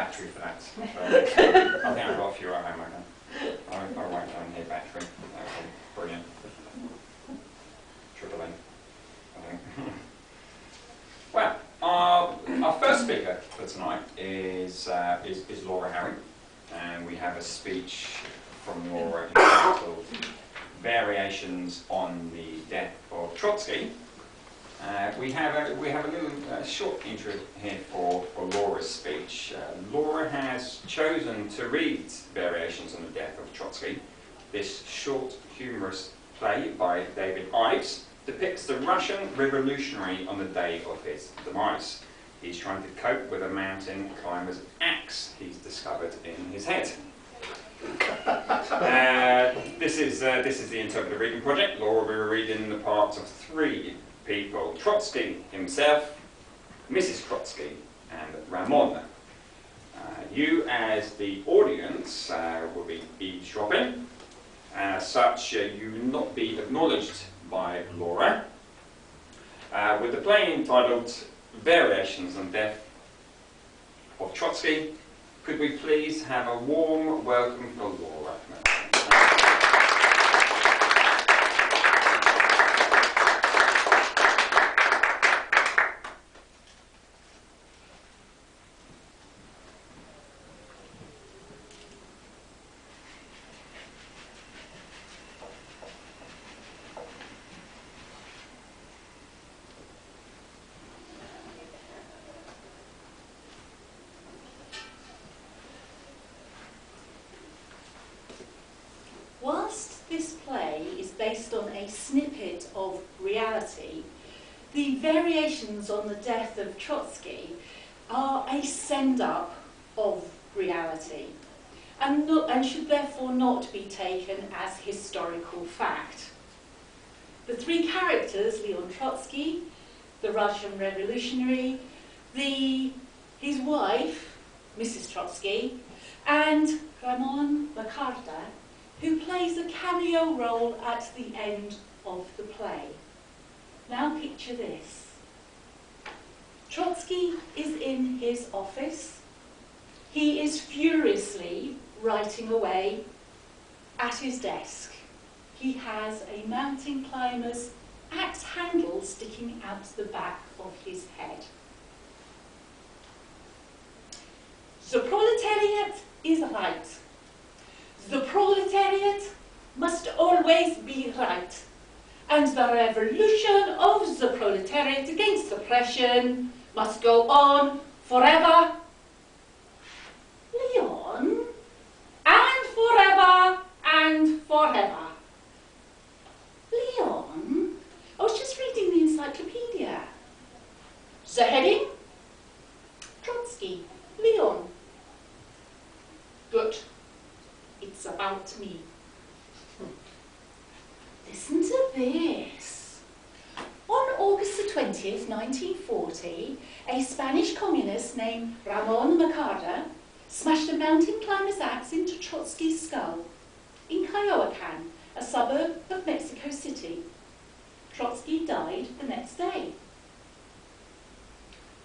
battery for that. So, I think I've got a few at home. I won't down here battery. Brilliant. Triple N, I think. Well, our first speaker for tonight is Laura Harry, and we have a speech from Laura entitled "Variations on the Death of Trotsky." We have a little short intro here for Laura's speech. Laura has chosen to read Variations on the Death of Trotsky. This short, humorous play by David Ives depicts the Russian revolutionary on the day of his demise. He's trying to cope with a mountain climber's axe he's discovered in his head. This is the interpretive reading project. Laura will be reading the parts of three people: Trotsky himself, Mrs. Trotsky, and Ramon. You, as the audience, will be eavesdropping. As such, you will not be acknowledged by Laura. With the play entitled "Variations on the Death of Trotsky," could we please have a warm welcome for Laura? Whilst this play is based on a snippet of reality, the Variations on the Death of Trotsky are a send-up of reality and should therefore not be taken as historical fact. The three characters, Leon Trotsky, the Russian revolutionary, his wife, Mrs. Trotsky, and Ramon Makarta, who plays a cameo role at the end of the play. Now picture this. Trotsky is in his office. He is furiously writing away at his desk. He has a mountain climber's axe handle sticking out the back of his head. The proletariat is right. The proletariat must always be right, and the revolution of the proletariat against oppression must go on forever, Leon, and forever and forever. Leon, I was just reading the encyclopedia. The heading, Trotsky, Leon. Good. It's about me. Listen to this. On August the 20th, 1940, a Spanish communist named Ramon Makarta smashed a mountain climber's axe into Trotsky's skull in Coyoacán, a suburb of Mexico City. Trotsky died the next day.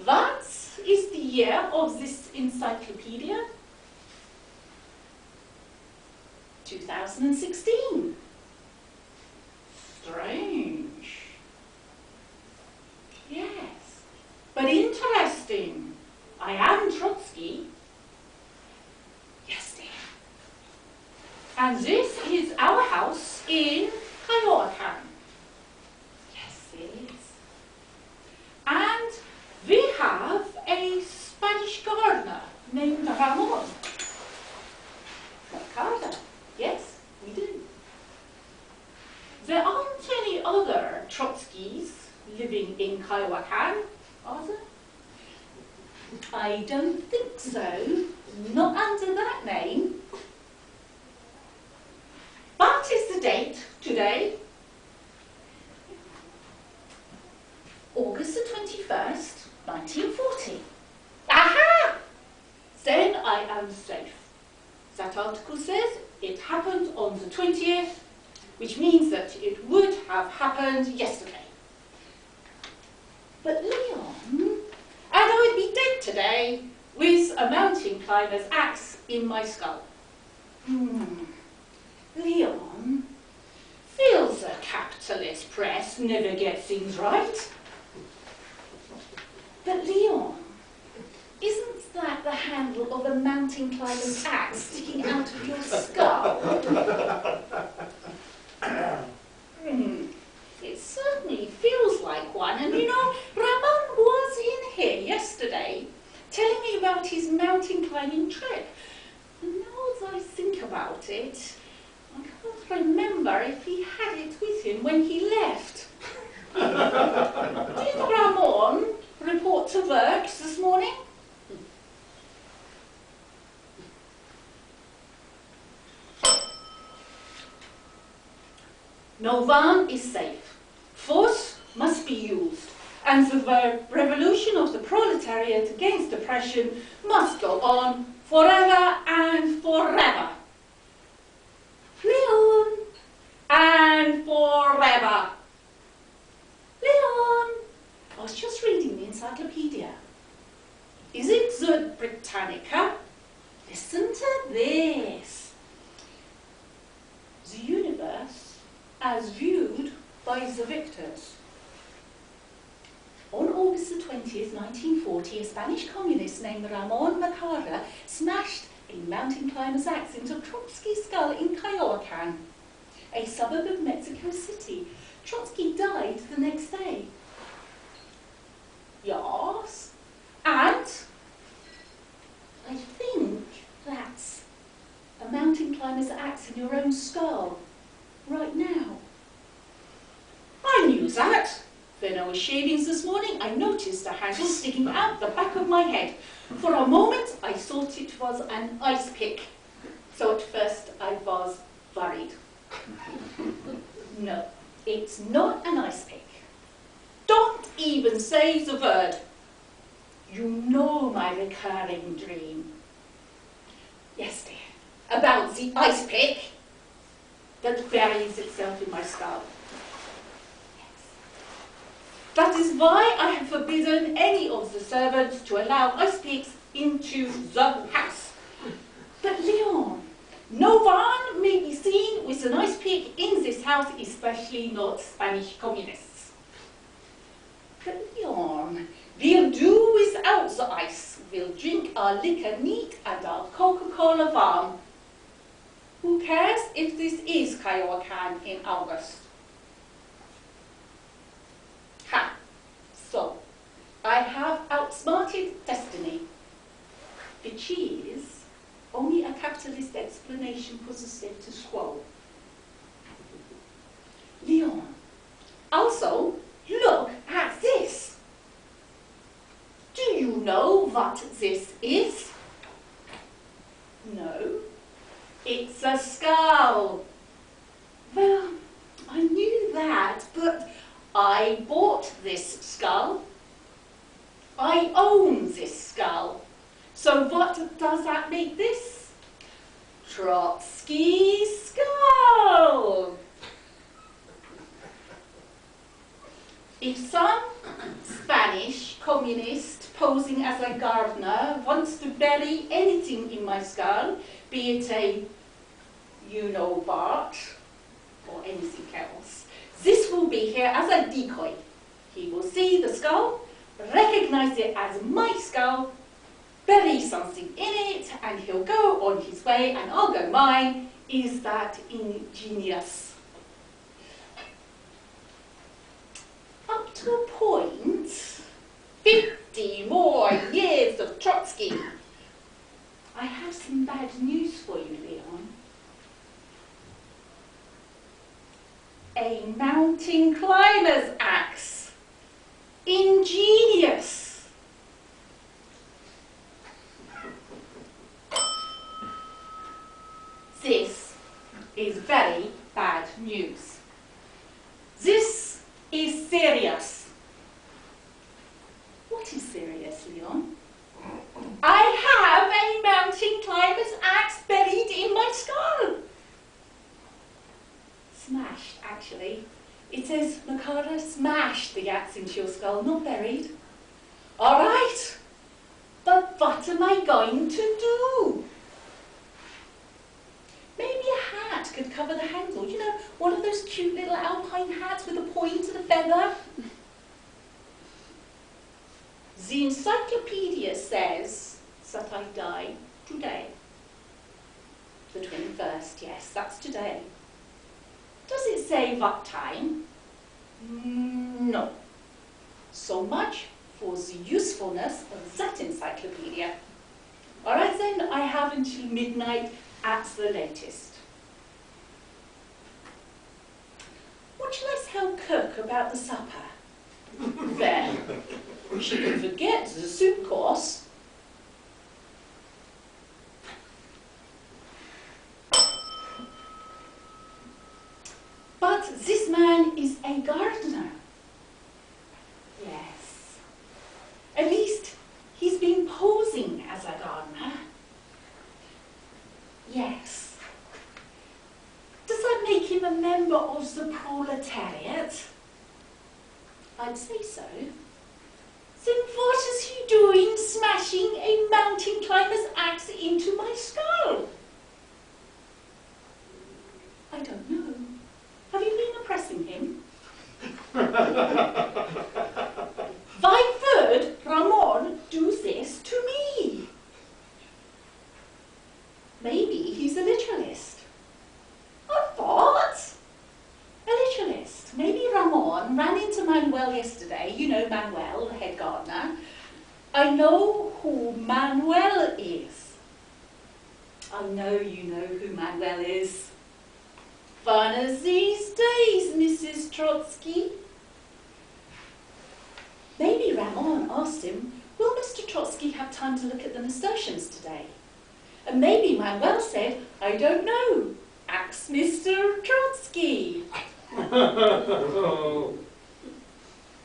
What is the year of this encyclopedia? 2016. Strange. Yes, but interesting. I am Trotsky. Yes, dear. And this is our house in Coyoacán. Yes, it is. And we have a Spanish gardener named Ramon Makarta. Yes, we do. There aren't any other Trotskys living in Coyoacán, are there? I don't think so. Not under that name. What is the date today? August the 21st, 1940. Aha! Then I am safe. That article says it happened on the 20th, which means that it would have happened yesterday. But Leon, and I would be dead today with a mountain climber's axe in my skull. Leon, feels the capitalist press never gets things right. But Leon, isn't that the handle of a mountain climber's axe sticking out of your skull? It certainly feels like one. And you know, Ramon was in here yesterday telling me about his mountain climbing trip. And now as I think about it, I can't remember if he had it with him when he left. Did Ramon report to work this morning? No one is safe. Force must be used, and the revolution of the proletariat against oppression must go on forever and forever. Leon, and forever. Leon, I was just reading the encyclopedia. Is it the Britannica? Listen to this. The universe as viewed by the victors. On August the 20th, 1940, a Spanish communist named Ramon Macara smashed a mountain climber's axe into Trotsky's skull in Coyoacán, a suburb of Mexico City. Trotsky died the next day. Yes, and I think that's a mountain climber's axe in your own skull, right now. I knew that. When I was shaving this morning, I noticed a handle sticking out the back of my head. For a moment, I thought it was an ice pick. So at first, I was worried. No, it's not an ice pick. Don't even say the word. You know my recurring dream. Yes, dear, about the ice pick that buries itself in my skull. That is why I have forbidden any of the servants to allow ice picks into the house. But Leon, no one may be seen with an ice pick in this house, especially not Spanish communists. But Leon, we'll do without the ice. We'll drink our liquor neat and our Coca-Cola warm. Who cares if this is Coyoacán in August? Ha! So, I have outsmarted destiny, which is only a capitalist explanation for the status quo. Leon, also, look at this. Do you know what this is? No, it's a skull. Well, I knew that, but I bought this skull. I own this skull. So what does that make this? Trotsky's skull. If some Spanish communist posing as a gardener wants to bury anything in my skull, be it a you-know-what or anything else, this will be here as a decoy. He will see the skull, recognize it as my skull, bury something in it, and he'll go on his way, and I'll go mine. Is that ingenious? Up to a point, 50 more years of Trotsky. I have some bad news for you, Leon. A mountain climber's axe. Ingenious. This is very bad news. This is serious. What is serious, Leon? I have a mountain climber's axe buried in my skull. Smashed, actually. It says, Macara smashed the axe into your skull, not buried. All right, but what am I going to do? Maybe a hat could cover the handle. You know, one of those cute little alpine hats with a point and a feather. The encyclopedia says that I die today. The 21st, yes, that's today. Does it say what time? No. So much for the usefulness of that encyclopedia. All right then, I have until midnight at the latest. What shall I tell cook about the supper? There, she can forget the soup course. But this man is a gardener. Yes. At least he's been posing as a gardener. Yes. Does that make him a member of the proletariat? I'd say so. Then what is he doing smashing a mountain climber's axe into my skull? I don't know. Have you been oppressing him? Why would Ramon do this to me? Maybe he's a literalist. A what? A literalist. Maybe Ramon ran into Manuel yesterday. You know Manuel, the head gardener. I know who Manuel is. I know you know who Manuel is. Fun as these days, Mrs. Trotsky. Maybe Ramon asked him, will Mr. Trotsky have time to look at the nasturtiums today? And maybe Manuel said, I don't know, ask Mr. Trotsky.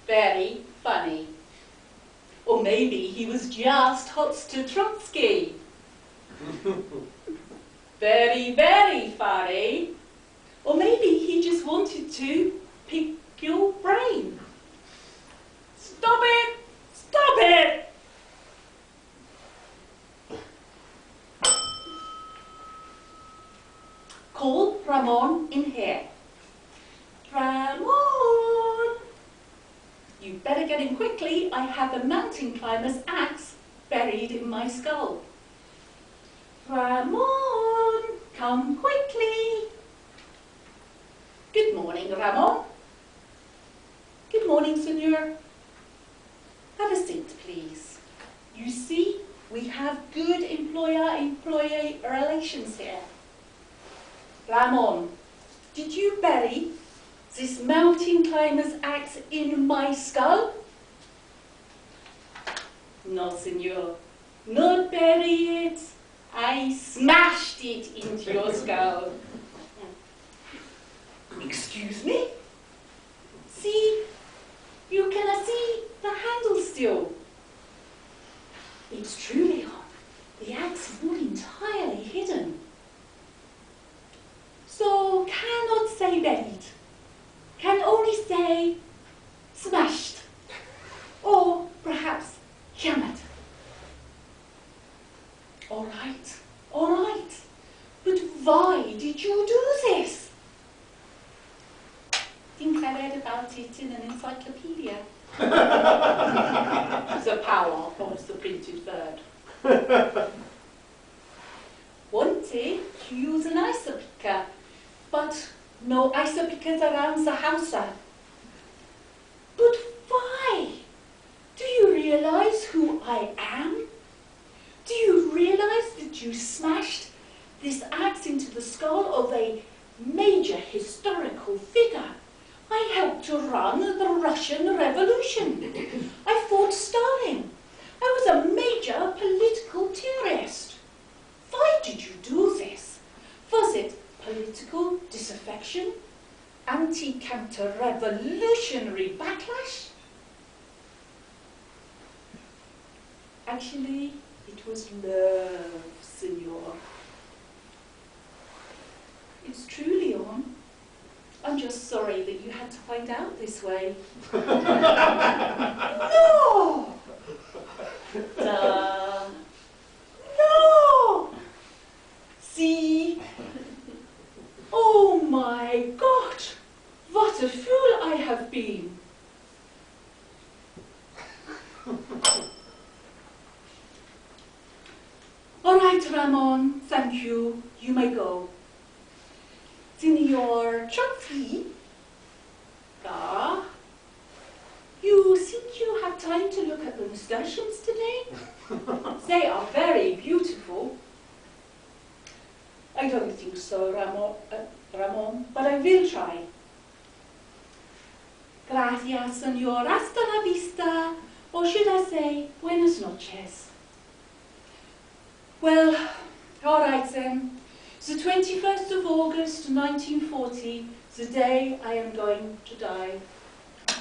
Very funny. Or maybe he was just hot to Trotsky. Very, very funny. Or maybe he just wanted to pick your brain. Stop it! Stop it! Call Ramon in here. Ramon! You better get in quickly. I have a mountain climber's axe buried in my skull. Ramon, come quickly. Good morning, Ramon. Good morning, Senor. Have a seat, please. You see, we have good employer-employee relations here. Ramon, did you bury this mountain climber's axe in my skull? No, Senor. Not bury it. I smashed it into your skull. Excuse me? See? You cannot see the handle still. It's true, Leon. The axe is not entirely hidden. So, cannot say buried. Can only say smashed. Or perhaps hammered. All right, all right. But why did you do this? I think I read about it in an encyclopedia. The power of the printed word. Wanted to use an icer picker, but no icer pickers around the house. But why? Do you realize who I am? Do you realize that you smashed this axe into the skull of a major historical figure? I helped to run the Russian Revolution. I fought Stalin. I was a major political terrorist. Why did you do this? Was it political disaffection? Anti-counter-revolutionary backlash? Actually, it was love, Senor. It's true, Leon. I'm just sorry that you had to find out this way. No! Duh. right, Ramon, thank you. You may go. Signor Trotsky? Ah, you think you have time to look at the nasturtiums today? They are very beautiful. I don't think so, Ramon, but I will try. Gracias, senor. Hasta la vista. Or should I say, buenas noches. Well, all right then. The 21st of August, 1940, the day I am going to die.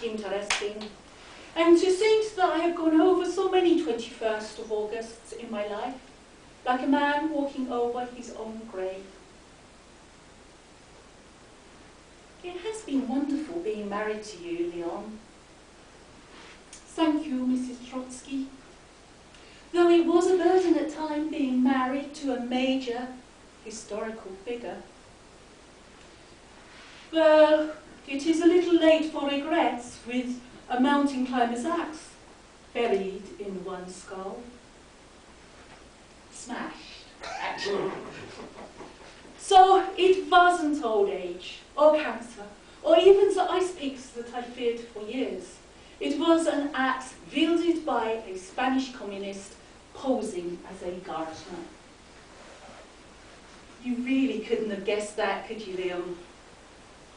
Interesting. And to think that I have gone over so many 21st of Augusts in my life, like a man walking over his own grave. It has been wonderful being married to you, Leon. Thank you, Mrs. Trotsky. Though it was a burden at times being married to a major historical figure. Well, it is a little late for regrets with a mountain climber's axe buried in one skull. Smashed, actually. So it wasn't old age, or cancer, or even the ice peaks that I feared for years. It was an axe wielded by a Spanish communist posing as a gardener. You really couldn't have guessed that, could you, Leon?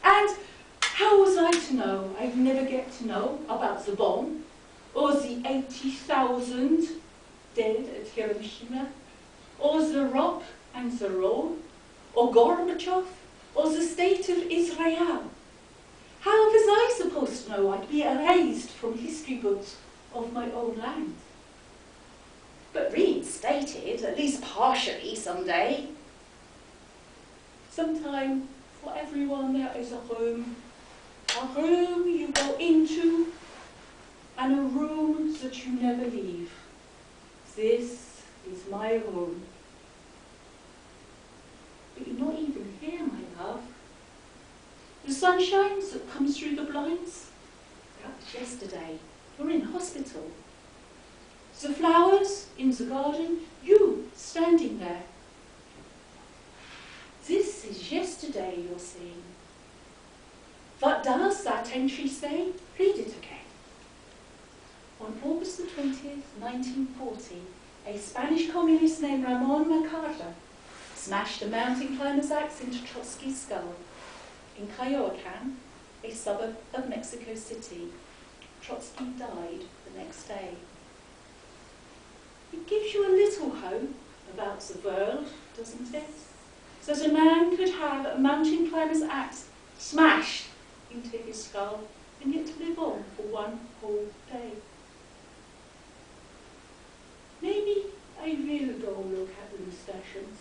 And how was I to know? I'd never get to know about the bomb, or the 80,000 dead at Hiroshima, or the rock and the roll, or Gorbachev, or the state of Israel. How was I supposed to know I'd be erased from history books of my own land? But reinstated, at least partially, someday. Sometime, for everyone, there is a room you go into, and a room that you never leave. This is my room. But you're not even here, my love. The sunshine that comes through the blinds, that was yesterday. You're in hospital. The flowers in the garden, you standing there. This is yesterday you're seeing. What does that entry say? Read it again. On August the 20th, 1940, a Spanish communist named Ramon Macarra smashed a mountain climber's axe into Trotsky's skull. In Coyoacán, a suburb of Mexico City, Trotsky died the next day. It gives you a little hope about the world, doesn't it? That a man could have a mountain climber's axe smashed into his skull and yet live on for one whole day. Maybe I will go look at the nasturtiums.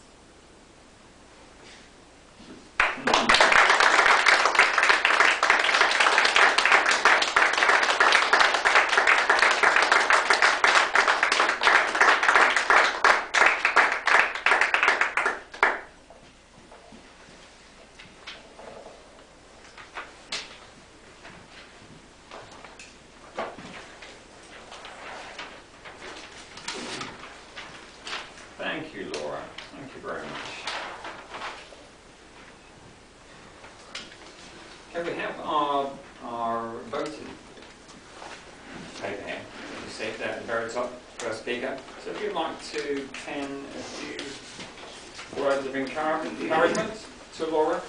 Thank you, Laura. Thank you very much. Okay, we have our voting paper here. You see it there at the very top, first speaker. So if you'd like to pen a few words of encouragement to Laura.